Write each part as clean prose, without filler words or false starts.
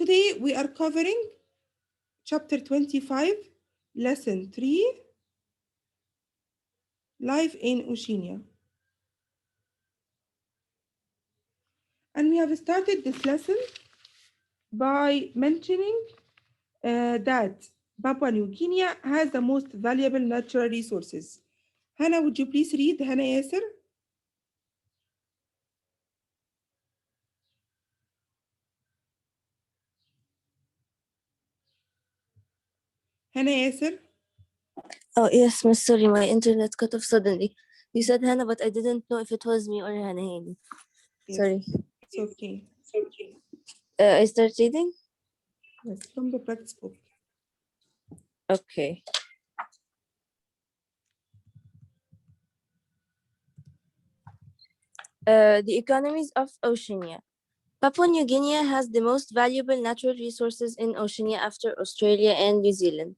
Today we are covering chapter 25, lesson 3, Life in Oceania. And we have started this lesson by mentioning that Papua New Guinea has the most valuable natural resources. Hannah, would you please read? Hannah Yasser? Hannah Yasser? Oh, yes, Miss. Sorry, my internet cut off suddenly. You said Hannah, but I didn't know if it was me or Hannah Haley. Yes, Sorry. it's okay. I start reading? Yes, from the practice book. Okay. The economies of Oceania. Papua New Guinea has the most valuable natural resources in Oceania after Australia and New Zealand.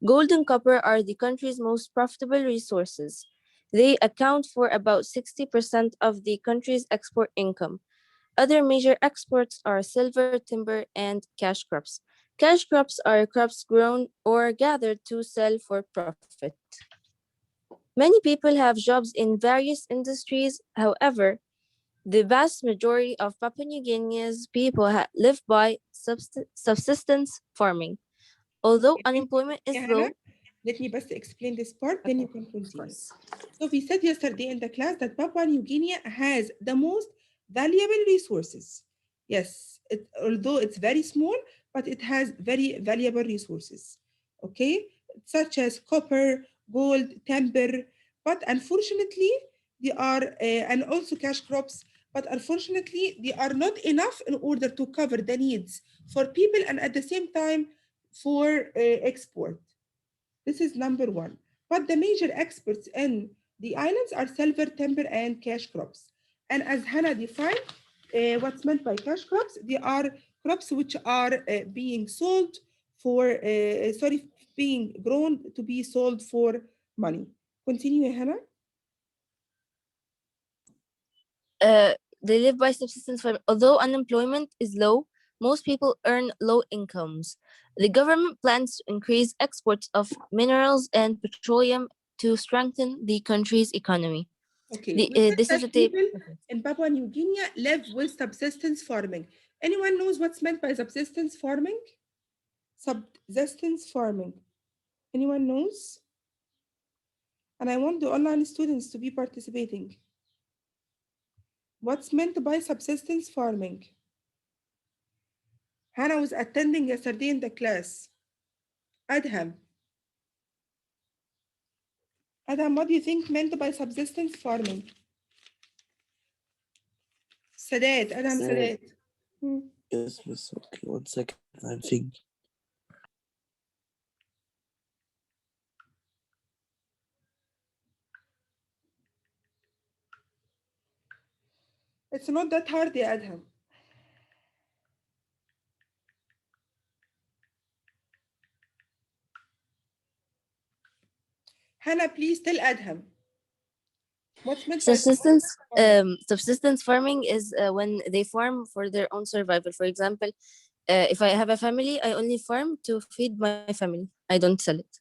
Gold and copper are the country's most profitable resources. They account for about 60% of the country's export income. Other major exports are silver, timber, and cash crops. Cash crops are crops grown or gathered to sell for profit. Many people have jobs in various industries. However, the vast majority of Papua New Guinea's people live by subsistence farming. Although unemployment is Yeah, Hannah, low, let me just explain this part, then you can of continue. course. So we said yesterday in the class that Papua New Guinea has the most valuable resources. Yes, although it's very small, but it has very valuable resources. Okay, such as copper, gold, timber. But unfortunately, they are and also cash crops. But unfortunately, they are not enough in order to cover the needs for people and at the same time for export. This is number one. But the major exports in the islands are silver, timber, and cash crops. And as Hannah defined, what's meant by cash crops, they are crops which are being sold for, being grown to be sold for money. Continue, Hannah. They live by subsistence farming. Although unemployment is low, most people earn low incomes. The government plans to increase exports of minerals and petroleum to strengthen the country's economy. Okay, we said This is a that tape. people in Papua New Guinea live with subsistence farming. Anyone knows what's meant by subsistence farming? Subsistence farming. Anyone knows? And I want the online students to be participating. What's meant by subsistence farming? Hannah was attending yesterday in the class. Adham. Adham, what do you think meant by subsistence farming? Sadat, Adham Sadat. Yes, miss. Okay, 1 second. I'm thinking. It's not that hard, يا Adham. Hannah, please tell Adham. What's meant by Subsistence farming is when they farm for their own survival. For example, if I have a family, I only farm to feed my family. I don't sell it.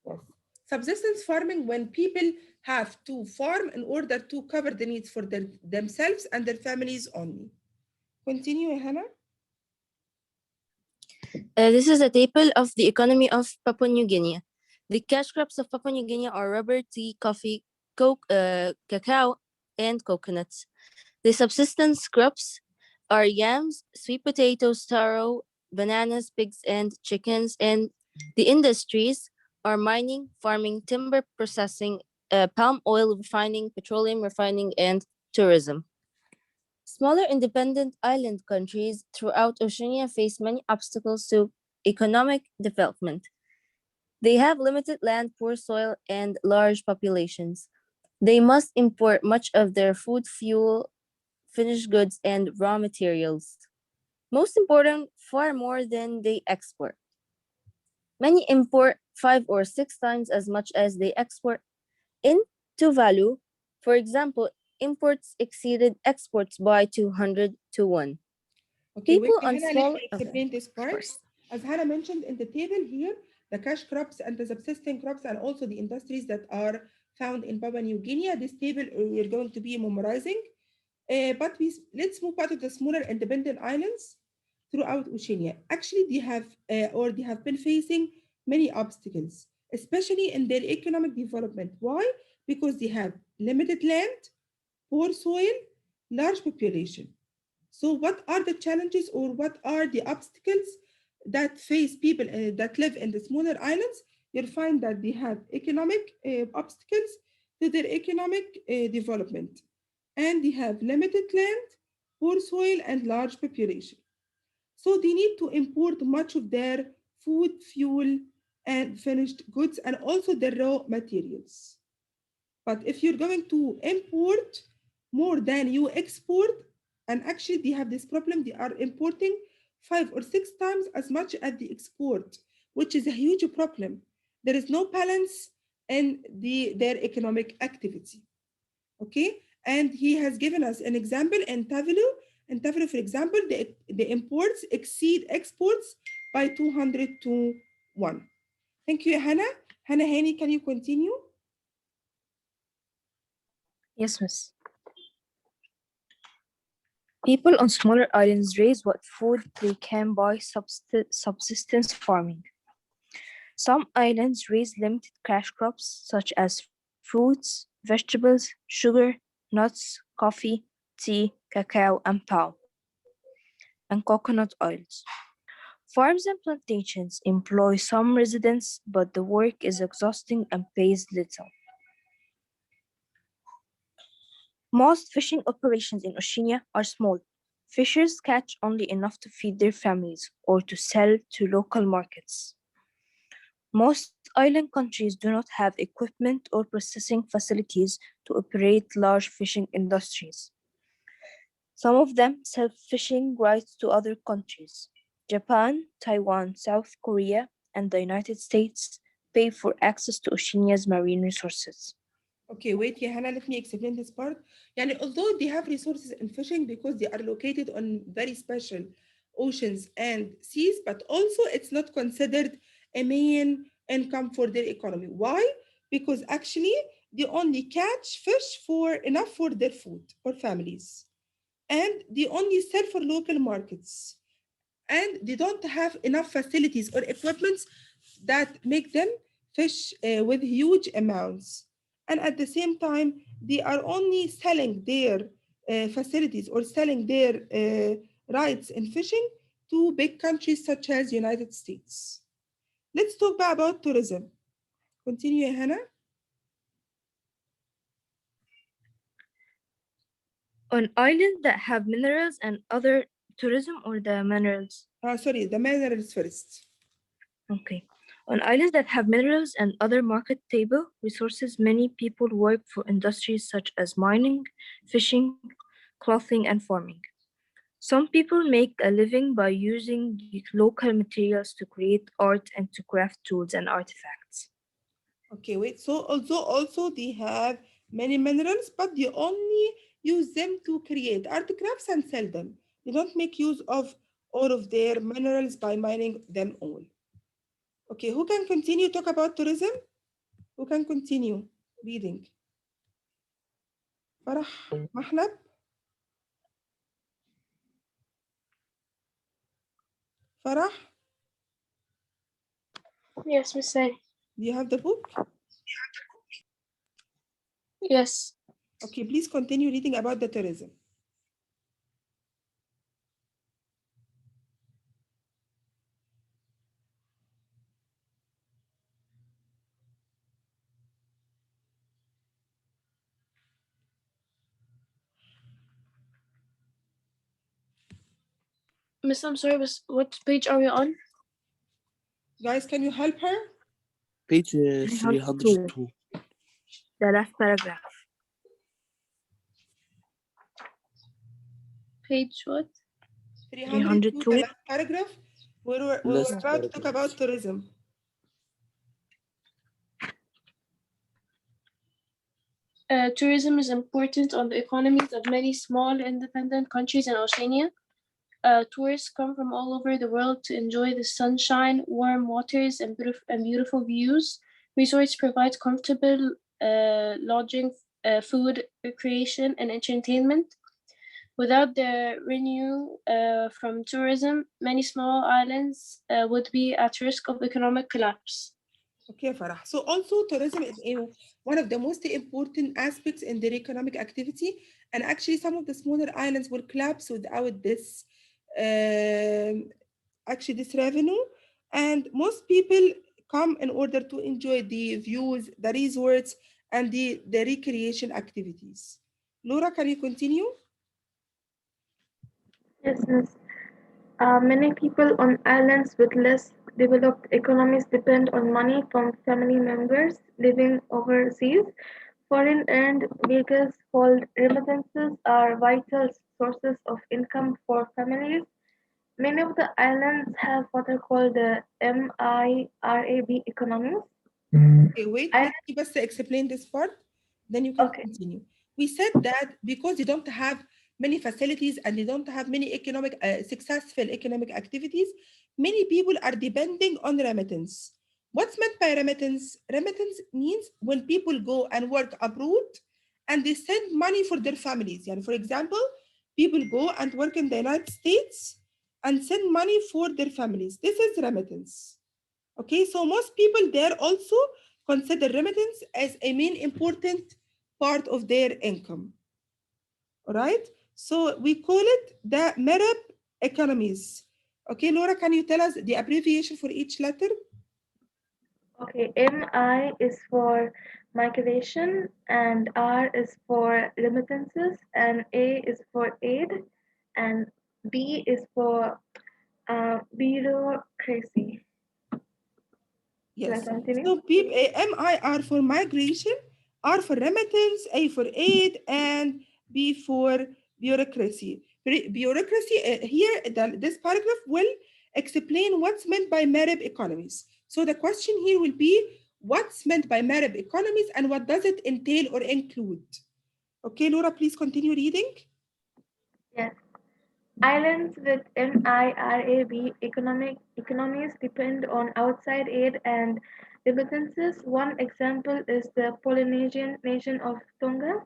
Yes. Subsistence farming when people have to farm in order to cover the needs for themselves and their families only. Continue, Hannah. This is a table of the economy of Papua New Guinea. The cash crops of Papua New Guinea are rubber, tea, coffee, cacao, and coconuts. The subsistence crops are yams, sweet potatoes, taro, bananas, pigs, and chickens. And the industries are mining, farming, timber processing, palm oil refining, petroleum refining, and tourism. Smaller independent island countries throughout Oceania face many obstacles to economic development. They have limited land, poor soil, and large populations. They must import much of their food, fuel, finished goods, and raw materials. Most important, far more than they export. Many import 5 or 6 times as much as they export. In Tuvalu, for example, imports exceeded exports by 200 to 1. Okay, wait, People on Hannah, let small, me okay, explain this of part. course. As Hannah mentioned in the table here, the cash crops and the subsisting crops and also the industries that are found in Papua New Guinea. This table we're going to be memorizing. But let's move out of the smaller independent islands throughout Oceania. Actually, they have been facing many obstacles, especially in their economic development. Why? Because they have limited land, poor soil, large population. So, what are the challenges or what are the obstacles that face people that live in the smaller islands? You'll find that they have economic obstacles to their economic development, and they have limited land, poor soil, and large population. So, they need to import much of their food, fuel, and finished goods, and also the raw materials. But if you're going to import more than you export, and actually they have this problem, they are importing 5 or 6 times as much as the export, which is a huge problem. There is no balance in their economic activity. Okay, and he has given us an example in Tavilo. In Tavilo, for example, the imports exceed exports by 200 to 1. Thank you, Hannah. Hannah Hani, can you continue? Yes, miss. People on smaller islands raise what food they can by subsistence farming. Some islands raise limited cash crops such as fruits, vegetables, sugar, nuts, coffee, tea, cacao, and palm, and coconut oils. Farms and plantations employ some residents, but the work is exhausting and pays little. Most fishing operations in Oceania are small. Fishers catch only enough to feed their families or to sell to local markets. Most island countries do not have equipment or processing facilities to operate large fishing industries. Some of them sell fishing rights to other countries. Japan, Taiwan, South Korea, and the United States pay for access to Oceania's marine resources. Okay, wait, yeah, Hannah, let me explain this part. Yani, although they have resources in fishing because they are located on very special oceans and seas, but also it's not considered a main income for their economy. Why? Because actually they only catch fish for enough for their food for families, and they only sell for local markets, and they don't have enough facilities or equipments that make them fish with huge amounts. And at the same time, they are only selling their facilities or selling their rights in fishing to big countries such as United States. Let's talk about tourism. Continue, Hannah. On islands that have minerals and other tourism or the minerals. Sorry, the minerals first. Okay. On islands that have minerals and other marketable resources, many people work for industries such as mining, fishing, clothing, and farming. Some people make a living by using local materials to create art and to craft tools and artifacts. Okay, wait. So although also they have many minerals, but they only use them to create art crafts and sell them. They don't make use of all of their minerals by mining them all. Okay, who can continue talk about tourism? Who can continue reading? Farah, Mahnab, Farah, Yes, Miss Sari. do you have the book? Yes. Okay, please continue reading about the tourism. Miss, I'm sorry, what page are we on? Guys, can you help her? Page 302, 302. the last paragraph. Page what? 302, the 302. last paragraph. We were Last about to talk paragraph. about tourism. Tourism is important on the economies of many small independent countries in Oceania. tourists come from all over the world to enjoy the sunshine, warm waters, and beautiful views. Resorts provide comfortable lodging, food, recreation, and entertainment. Without the revenue from tourism, many small islands would be at risk of economic collapse. Okay, Farah. So also tourism is one of the most important aspects in their economic activity. And actually some of the smaller islands will collapse without this, um, actually this revenue. And most people come in order to enjoy the views, the resorts, and the recreation activities. Laura, can you continue? Yes, miss. Many people on islands with less developed economies depend on money from family members living overseas. Foreign earned vehicles called remittances are vital sources of income for families. Many of the islands have what are called the MIRAB economies. Okay, wait, I, let me just explain this part, then you can okay, continue. We said that because you don't have many facilities and you don't have many successful economic activities, many people are depending on remittance. What's meant by remittance? Remittance means when people go and work abroad and they send money for their families. And for example, people go and work in the United States and send money for their families. This is remittance. Okay, so most people there also consider remittance as a main important part of their income. All right, so we call it the MEREB economies. Okay, Laura, can you tell us the abbreviation for each letter? okay. MI is for migration, and R is for remittances, and A is for aid, and B is for bureaucracy. Should I Yes. continue? So MIR for migration, R for remittance, A for aid, and B for bureaucracy. Bureaucracy, here, this paragraph will explain what's meant by MEREB economies. So the question here will be, what's meant by MEREB economies and what does it entail or include? Okay, Laura, please continue reading. Yes. Islands with MIRAB economies depend on outside aid and remittances. One example is the Polynesian nation of Tonga.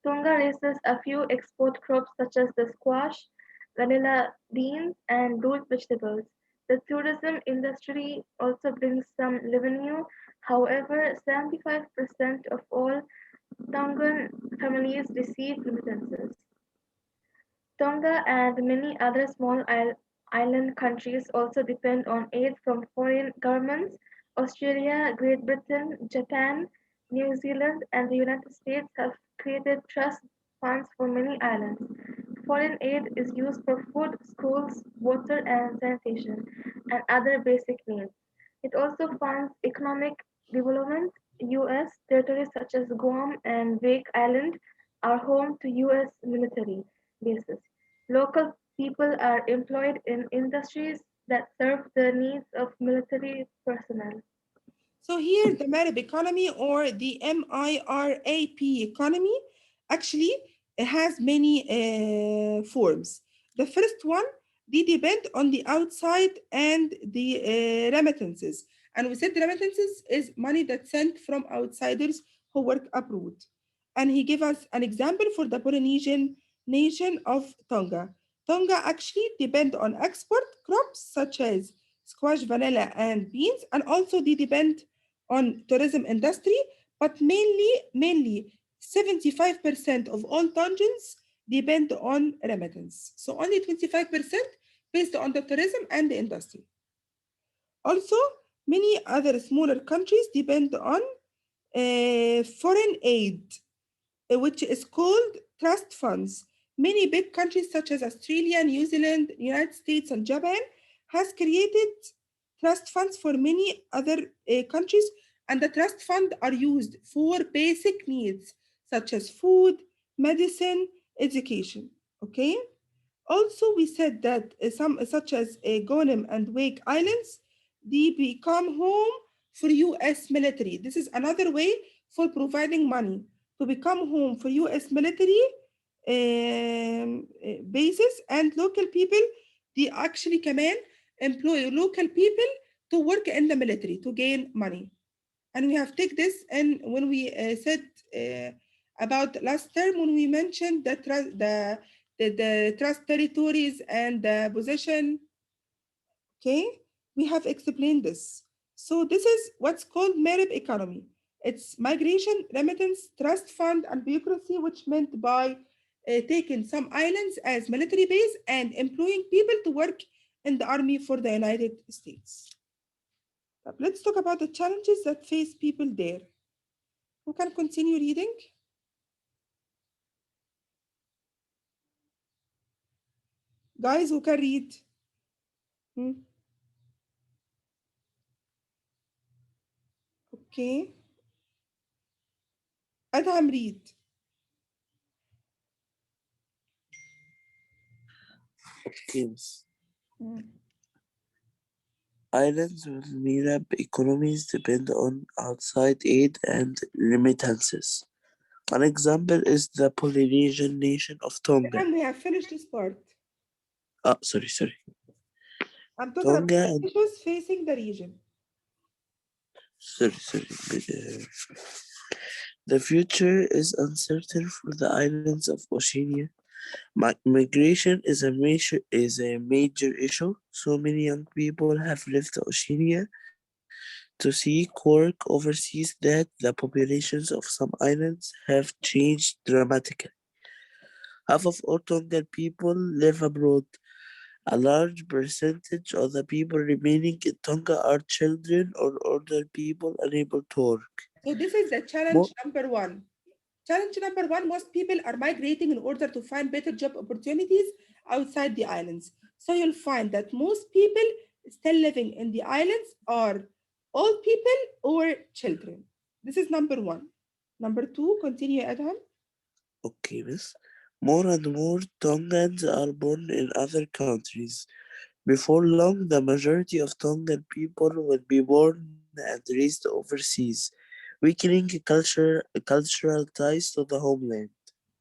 Tonga raises a few export crops such as the squash, vanilla beans, and root vegetables. The tourism industry also brings some revenue. However, 75% of all Tongan families receive remittances. Tonga and many other small island countries also depend on aid from foreign governments. Australia, Great Britain, Japan, New Zealand, and the United States have created trust funds for many islands. Foreign aid is used for food, schools, water and sanitation, and other basic needs. It also funds economic development. U.S. territories such as Guam and Wake Island are home to U.S. military bases. Local people are employed in industries that serve the needs of military personnel. So here, the MARIB economy or the MIRAP economy actually has many forms. The first one, they depend on the outside and the remittances. And we said the remittances is money that's sent from outsiders who work abroad. And he gave us an example for the Polynesian nation of Tonga. Tonga actually depend on export crops such as squash, vanilla, and beans, and also they depend on tourism industry, but mainly 75% of all Tongans depend on remittance. So only 25% based on the tourism and the industry. Also, many other smaller countries depend on foreign aid, which is called trust funds. Many big countries such as Australia, New Zealand, United States, and Japan has created trust funds for many other countries, and the trust fund are used for basic needs such as food, medicine, education. Okay. Also, we said that some such as Gonem and Wake Islands, they become home for U.S. military. This is another way for providing money to become home for U.S. military basis, and local people, they actually كمان employ local people to work in the military to gain money. And we have take this, and when we said about last term, when we mentioned the trust territories and the possession, okay, we have explained this. So this is what's called merit economy. It's migration, remittance, trust fund, and bureaucracy, which meant by taking some islands as military base and employing people to work in the army for the United States. Let's talk about the challenges that face people there. Who can continue reading? Guys, who can read? Hmm, okay. Adham, read. Okay, miss. Hmm. Islands with MENAP economies depend on outside aid and remittances. An example is the Polynesian nation of Tonga. Adham, we have finished this part. Sorry. I'm talking about Tonga the and issues facing the region. sorry. The future is uncertain for the islands of Oceania. Migration is a major issue. So many young people have left Oceania to seek work overseas that the populations of some islands have changed dramatically. Half of all Tongan people live abroad. A large percentage of the people remaining in Tonga are children or older people unable to work. So this is the challenge Mo- number one. Challenge number one, most people are migrating in order to find better job opportunities outside the islands. So you'll find that most people still living in the islands are old people or children. This is number one. Number two, continue, Adam. okay, miss. More and more Tongans are born in other countries. Before long, the majority of Tongan people will be born and raised overseas, weakening cultural ties to the homeland.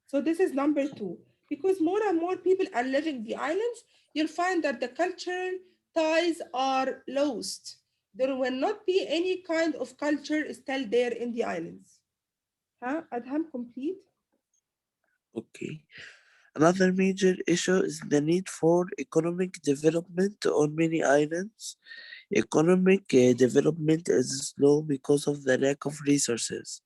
So this is number two. Because more and more people are living the islands, you'll find that the cultural ties are lost. There will not be any kind of culture still there in the islands. Huh? Adham, complete. Okay. Another major issue is the need for economic development on many islands. Economic development is slow because of the lack of resources.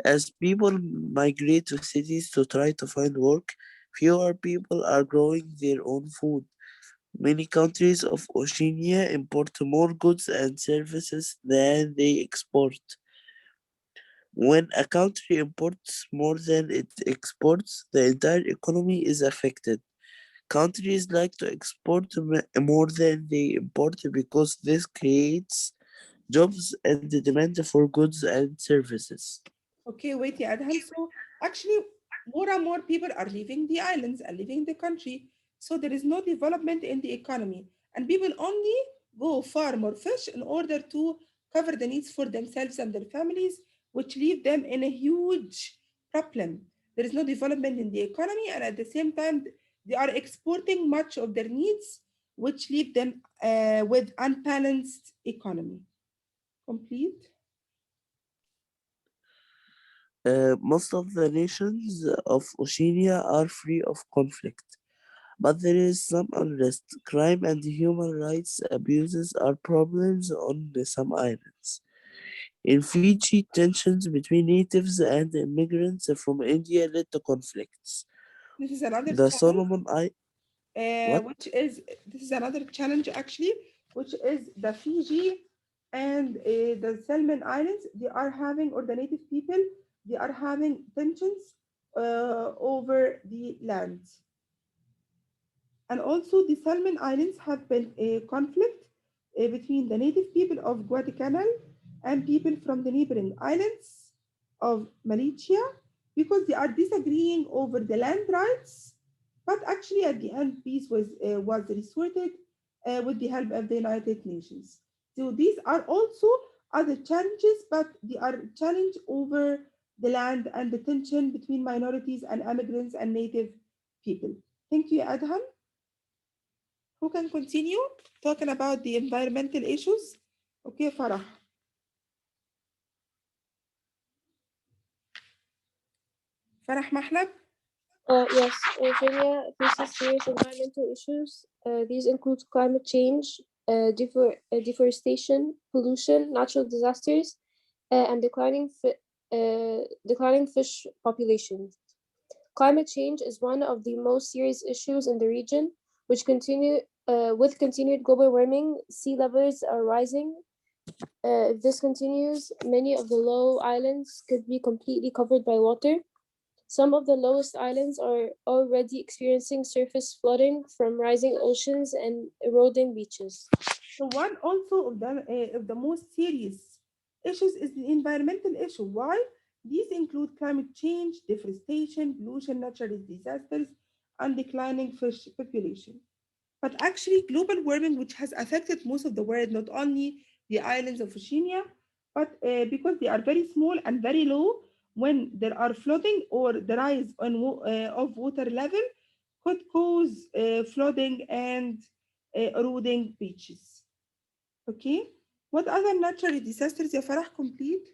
As people migrate to cities to try to find work, fewer people are growing their own food. Many countries of Oceania import more goods and services than they export. When a country imports more than it exports, the entire economy is affected. Countries like to export more than they import because this creates jobs and the demand for goods and services. Okay, wait, yeah, Adham. So actually, more and more people are leaving the islands and leaving the country. So there is no development in the economy. And people only go farm or fish in order to cover the needs for themselves and their families, which leave them in a huge problem. There is no development in the economy, and at the same time, they are exporting much of their needs, which leave them with unbalanced economy. Complete. Most of the nations of Oceania are free of conflict, but there is some unrest. Crime and human rights abuses are problems on some islands. In Fiji, tensions between natives and immigrants from India led to conflicts. This is another The challenge. Solomon I what? Which is this is another challenge actually, which is the Fiji and the Salmon Islands. They are having, or the native people, they are having tensions over the land. And also, the Salmon Islands have been a conflict between the native people of Guadalcanal and people from the neighboring islands of Malaysia because they are disagreeing over the land rights. But actually, at the end, peace was resorted with the help of the United Nations. So these are also other challenges, but they are challenge over the land, and the tension between minorities and immigrants and native people. Thank you, Adham. Who can continue talking about the environmental issues? Okay, Farah. Farah Mahlab? Yes, Australia faces serious environmental issues. These include climate change, deforestation, pollution, natural disasters, and declining fish populations. Climate change is one of the most serious issues in the region, which continue with continued global warming. Sea levels are rising. If this continues, many of the low islands could be completely covered by water. Some of the lowest islands are already experiencing surface flooding from rising oceans and eroding beaches. So one also of the most serious issues is the environmental issue. Why? These include climate change, deforestation, pollution, natural disasters, and declining fish population. But actually, global warming, which has affected most of the world, not only the islands of Oceania, but because they are very small and very low, when there are flooding or the rise of water level could cause flooding and eroding beaches. Okay. What other natural disasters, يا فرح, complete?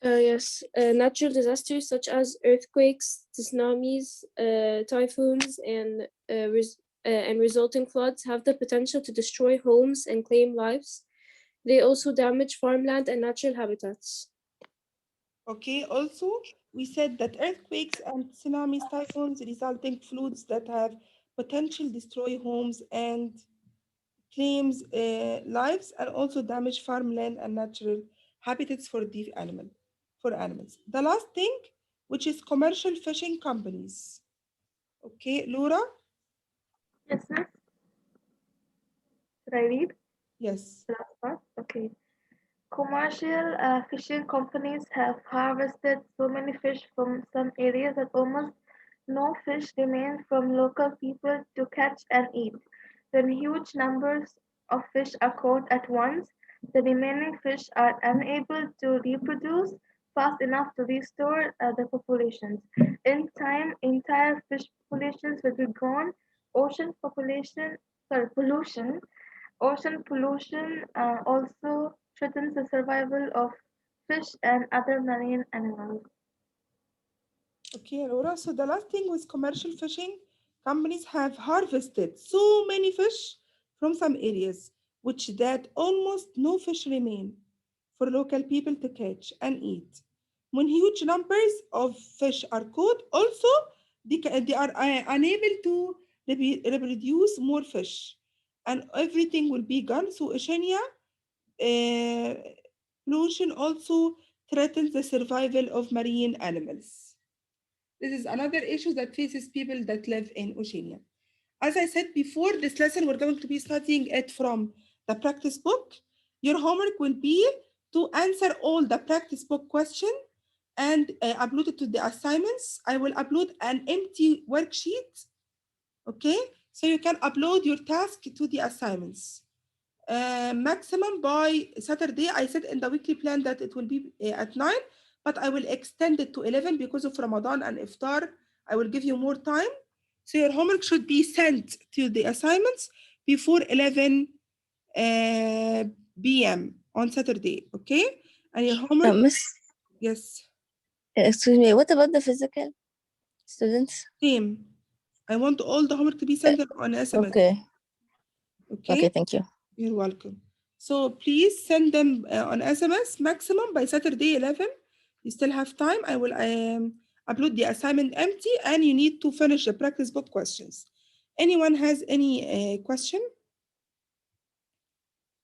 Yes, natural disasters such as earthquakes, tsunamis, typhoons, and resulting floods have the potential to destroy homes and claim lives. They also damage farmland and natural habitats. Okay. Also, we said that earthquakes and tsunamis, typhoons, resulting floods that have potential destroy homes and claims lives and also damage farmland and natural habitats for animals. The last thing, which is commercial fishing companies. Okay, Laura? Yes, miss. Should I read Yes. the last part? Okay. Commercial fishing companies have harvested so many fish from some areas that almost no fish remain from local people to catch and eat. When huge numbers of fish are caught at once, the remaining fish are unable to reproduce fast enough to restore the populations. In time, entire fish populations will be gone. Ocean population, sorry, pollution Ocean pollution also threatens the survival of fish and other marine animals. Okay, Laura. So the last thing was commercial fishing. Companies have harvested so many fish from some areas, which that almost no fish remain for local people to catch and eat. When huge numbers of fish are caught, also they are unable to reproduce more fish, and everything will be gone. So Oceania uh, pollution also threatens the survival of marine animals. This is another issue that faces people that live in Oceania. As I said before, this lesson we're going to be studying it from the practice book. Your homework will be to answer all the practice book question and upload it to the assignments. I will upload an empty worksheet, okay? So you can upload your task to the assignments. Maximum by Saturday. I said in the weekly plan that it will be at 9, but I will extend it to 11 because of Ramadan and Iftar. I will give you more time. So your homework should be sent to the assignments before 11 p.m. on Saturday, okay? And your homework, Miss, yes, excuse me, what about the physical students? same. I want all the homework to be sent on SMS, Okay, okay? okay, thank you. You're welcome. So please send them on SMS maximum by Saturday 11. You still have time. I will upload the assignment empty and you need to finish the practice book questions. Anyone has any question?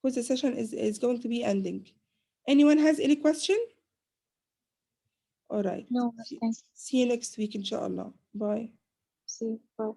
Because the session is going to be ending. Anyone has any question? All right. No, thanks. See you next week, inshallah. Bye. See, bye.